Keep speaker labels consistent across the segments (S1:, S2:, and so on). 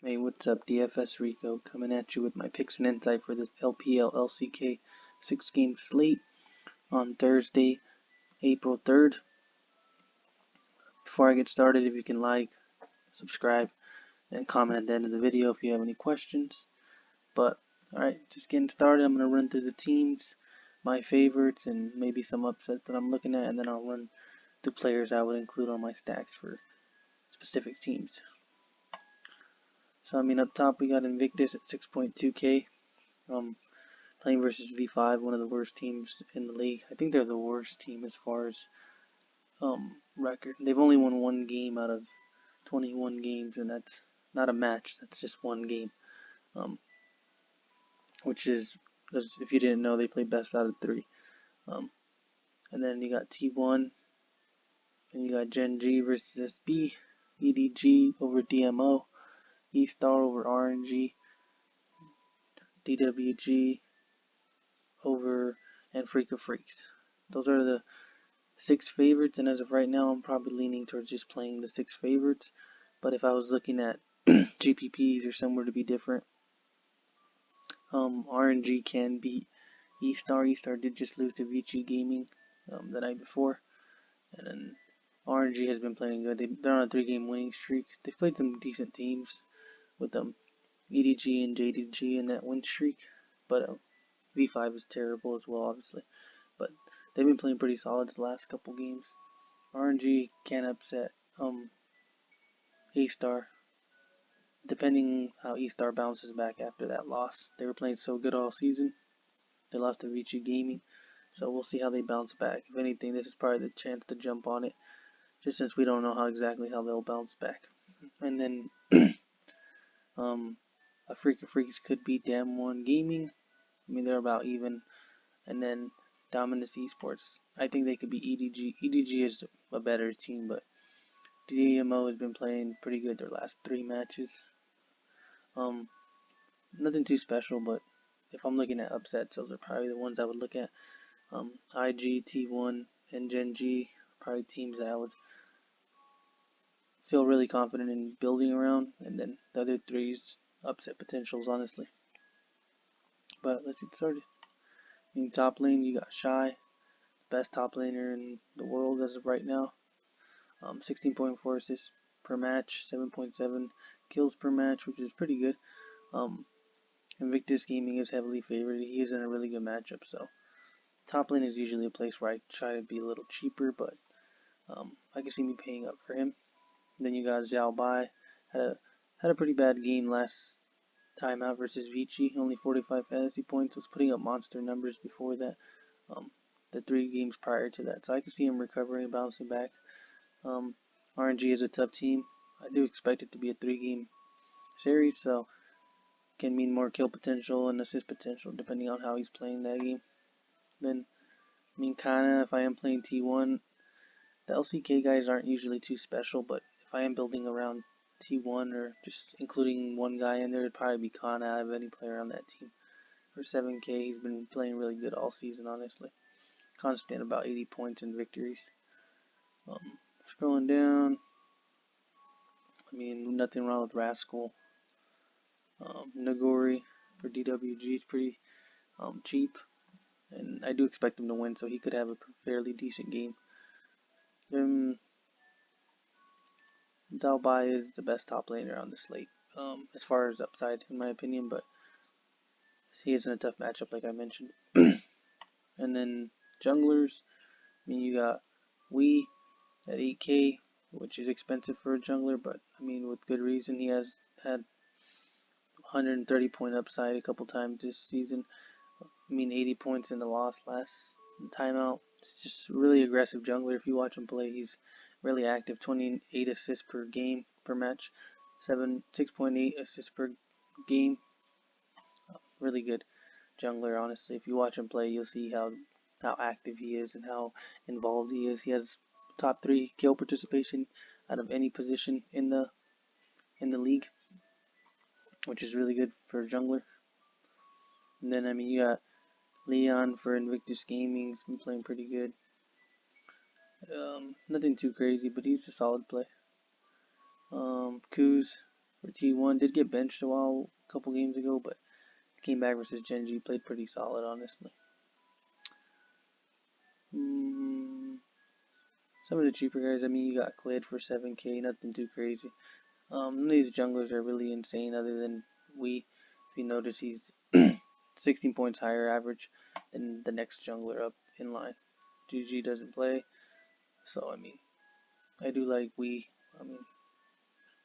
S1: Hey, what's up? DFS Rico coming at you with my picks and insight for this LPL LCK 6-game slate on Thursday, April 3rd. Before I get started, if you can like, subscribe, and comment at the end of the video if you have any questions. But, alright, just getting started. I'm going to run through the teams, my favorites, and maybe some upsets that I'm looking at, and then I'll run through players I would include on my stacks for specific teams. So, up top we got Invictus at 6.2k. Playing versus V5, one of the worst teams in the league. I think they're the worst team as far as record. They've only won one game out of 21 games, and that's not a match. That's just one game. Which is, if you didn't know, they play best out of 3. And then you got T1, and you got Gen G versus SB, EDG over DMO, E-Star over RNG, DWG over and Freak of Freaks. Those are the 6 favorites, and as of right now, I'm probably leaning towards just playing the 6 favorites. But if I was looking at GPPs or somewhere to be different, RNG can beat E-Star. E-Star did just lose to Vici Gaming the night before, and then RNG has been playing good. They're on a 3-game winning streak. They've played some decent teams with EDG and JDG in that win streak, but V5 is terrible as well, obviously. But they've been playing pretty solid the last couple games. RNG can upset E-Star, depending how E-Star bounces back after that loss. They were playing so good all season. They lost to Vici Gaming, so we'll see how they bounce back. If anything, this is probably the chance to jump on it, just since we don't know how they'll bounce back. And then a Freak of Freaks could be Damn One Gaming. They're about even. And then Dominus Esports, I think they could be EDG. EDG is a better team, but DMO has been playing pretty good their last 3 matches. Nothing too special, but if I'm looking at upsets, those are probably the ones I would look at. IG, T1, and Gen G, probably teams that I would feel really confident in building around, and then the other 3's upset potentials, honestly. But let's get started. In top lane, you got Shy, best top laner in the world as of right now. 16.4 assists per match, 7.7 kills per match, which is pretty good. Invictus Gaming is heavily favored. He is in a really good matchup, so top lane is usually a place where I try to be a little cheaper, but I can see me paying up for him. Then you got Xiao Bai, had a pretty bad game last time out versus Vici, only 45 fantasy points, was putting up monster numbers before that, the 3 games prior to that, so I can see him recovering and bouncing back. RNG is a tough team. I do expect it to be a 3-game series, so can mean more kill potential and assist potential depending on how he's playing that game. Then, kinda, if I am playing T1, the LCK guys aren't usually too special, but if I am building around T1 or just including one guy in there, it'd probably be Kana out of any player on that team. For 7k, he's been playing really good all season, honestly. Constant about 80 points in victories. Scrolling down, nothing wrong with Rascal. Nagori for DWG is pretty cheap, and I do expect him to win, so he could have a fairly decent game. Xiao Bai is the best top laner on the slate, as far as upside, in my opinion, but he is in a tough matchup, like I mentioned. And then junglers, you got Wii at 8k, which is expensive for a jungler, but with good reason. He has had 130 point upside a couple times this season. 80 points in the loss last timeout. It's just really aggressive jungler. If you watch him play, he's really active. 28 assists per game per match, 6.8 assists per game. Really good jungler, honestly. If you watch him play, you'll see how active he is and how involved he is. He has top 3 kill participation out of any position in the league, which is really good for a jungler. And then you got Leon for Invictus Gaming. He's been playing pretty good. Nothing too crazy, but he's a solid play. Kuz for T1. Did get benched a couple games ago, but came back versus Genji. Played pretty solid, honestly. Some of the cheaper guys, I mean, you got Clid for 7k, nothing too crazy. None of these junglers are really insane other than If you notice, he's 16 points higher average than the next jungler up in line. GG doesn't play, so I mean, I do like I mean,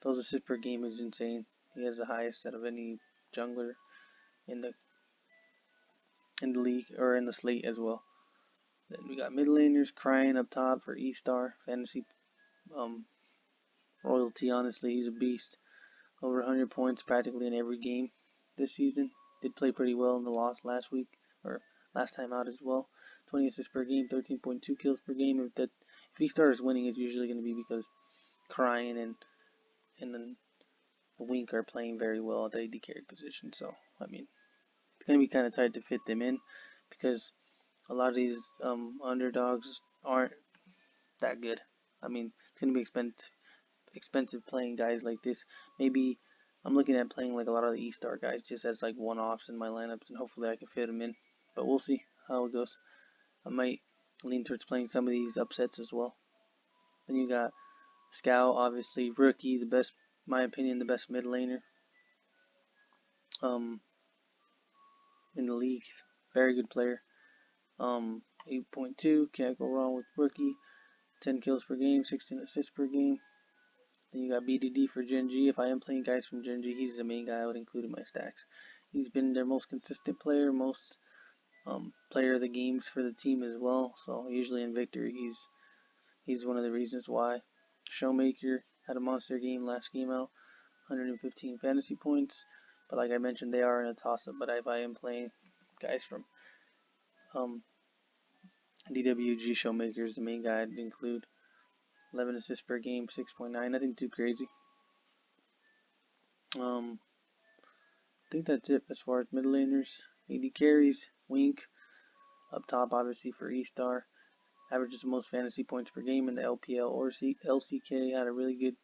S1: those assists per game is insane. He has the highest out of any jungler in the league or in the slate as well. Then we got mid laners crying up top for E-Star fantasy royalty. Honestly, he's a beast. Over 100 points practically in every game this season. Did play pretty well in the loss last week or last time out as well. 20 assists per game, 13.2 kills per game. If E-Star is winning, it's usually going to be because Crying and then the Wink are playing very well at the AD carry position. So I mean, it's going to be kind of tight to fit them in because a lot of these underdogs aren't that good. I mean, it's going to be expensive playing guys like this. Maybe I'm looking at playing like a lot of the E-Star guys just as like one-offs in my lineups, and hopefully I can fit them in. But we'll see how it goes. I might lean towards playing some of these upsets as well. Then you got Scout, obviously rookie, the best, in my opinion, the best mid laner in the league. Very good player. 8.2, can't go wrong with rookie. 10 kills per game, 16 assists per game. Then you got BDD for Genji. If I am playing guys from Genji, he's the main guy I would include in my stacks. He's been their most consistent player, most player of the games for the team as well. So usually in victory, he's one of the reasons why. Showmaker had a monster game last game out, 115 fantasy points. But like I mentioned, they are in a toss-up. But if I am playing guys from DWG, Showmaker is the main guy I'd include. 11 assists per game, 6.9, nothing too crazy. I think that's it as far as mid laners. AD carries, Wink. Up top, obviously, for E-Star. Averages the most fantasy points per game in the LPL or LCK. Had a really good,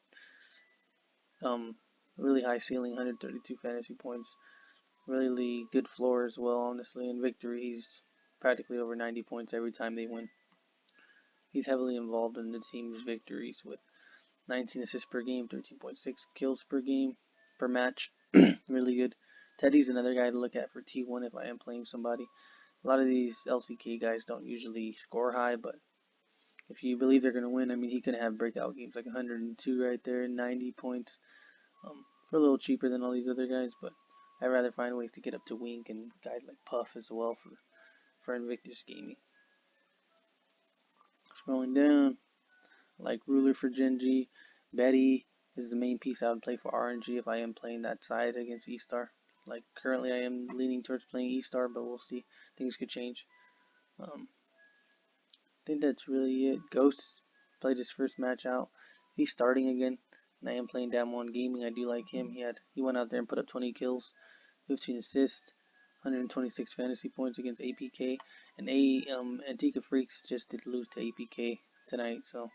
S1: really high ceiling, 132 fantasy points. Really good floor as well, honestly. In victory, he's practically over 90 points every time they win. He's heavily involved in the team's victories with 19 assists per game, 13.6 kills per game, per match. Really good. Teddy's another guy to look at for T1 if I am playing somebody. A lot of these LCK guys don't usually score high, but if you believe they're going to win, I mean, he could have breakout games like 102 right there, 90 points, for a little cheaper than all these other guys, but I'd rather find ways to get up to Wink and guys like Puff as well for Invictus Gaming. Scrolling down, like Ruler for Genji. Betty is the main piece I would play for RNG if I am playing that side against E-Star. Like currently I am leaning towards playing E-Star, but we'll see. Things could change. I think that's really it. Ghost played his first match out. He's starting again, and I am playing Damwon Gaming. I do like him. He went out there and put up 20 kills, 15 assists, 126 fantasy points against APK. And Antica Freaks just did lose to APK tonight, so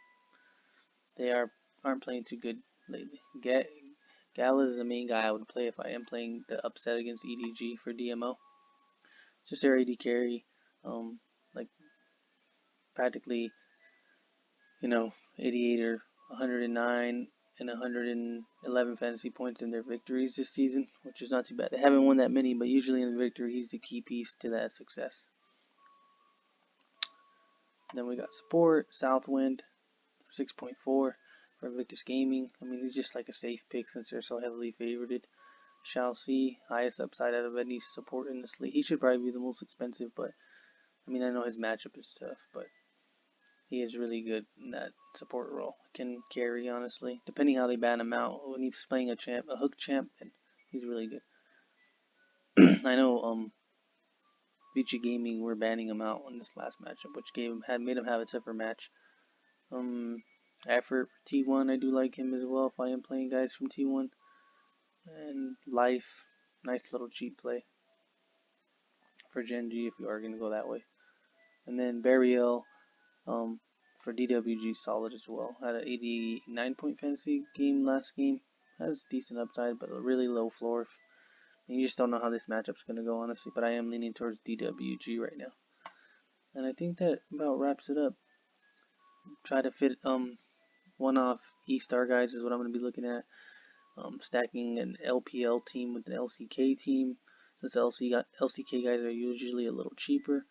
S1: they aren't playing too good lately. Gala is the main guy I would play if I am playing the upset against EDG for DMO. Just their AD carry, like practically, 88 or 109 and 111 fantasy points in their victories this season, which is not too bad. They haven't won that many, but usually in the victory, he's the key piece to that success. Then we got support, Southwind, 6.4 for Invictus Gaming. I mean, he's just like a safe pick since they're so heavily favorited. Shall see, highest upside out of any support in this league. He should probably be the most expensive, but I mean, I know his matchup is tough, but he is really good in that support role. Can carry, honestly. Depending how they ban him out. When he's playing a hook champ, then he's really good. I know Vici Gaming were banning him out in this last matchup, which made him have a tougher match. Effort for T1, I do like him as well if I am playing guys from T1. And Life, nice little cheap play for Genji if you are going to go that way. And then Burial, for DWG, solid as well. Had an 89 point fantasy game last game. has decent upside, but a really low floor. And you just don't know how this matchup's going to go, honestly. But I am leaning towards DWG right now. And I think that about wraps it up. Try to fit one-off E-Star guys is what I'm going to be looking at. Stacking an LPL team with an LCK team, since LCK guys are usually a little cheaper.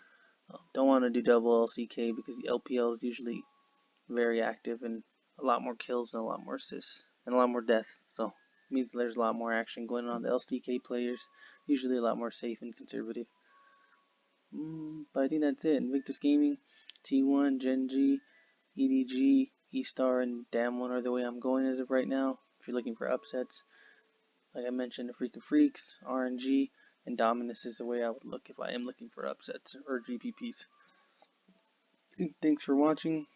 S1: Don't want to do double LCK because the LPL is usually very active and a lot more kills and a lot more assists and a lot more deaths. So it means there's a lot more action going on. The LCK players usually a lot more safe and conservative. But I think that's it. Invictus Gaming, T1, Gen G, EDG, E-Star, and Dam1 are the way I'm going as of right now. If you're looking for upsets, like I mentioned, the Freak of Freaks, RNG, and Dominus is the way I would look if I am looking for upsets or GPPs. Thanks for watching.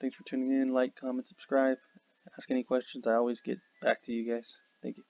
S1: Thanks for tuning in. Like, comment, subscribe. Ask any questions. I always get back to you guys. Thank you.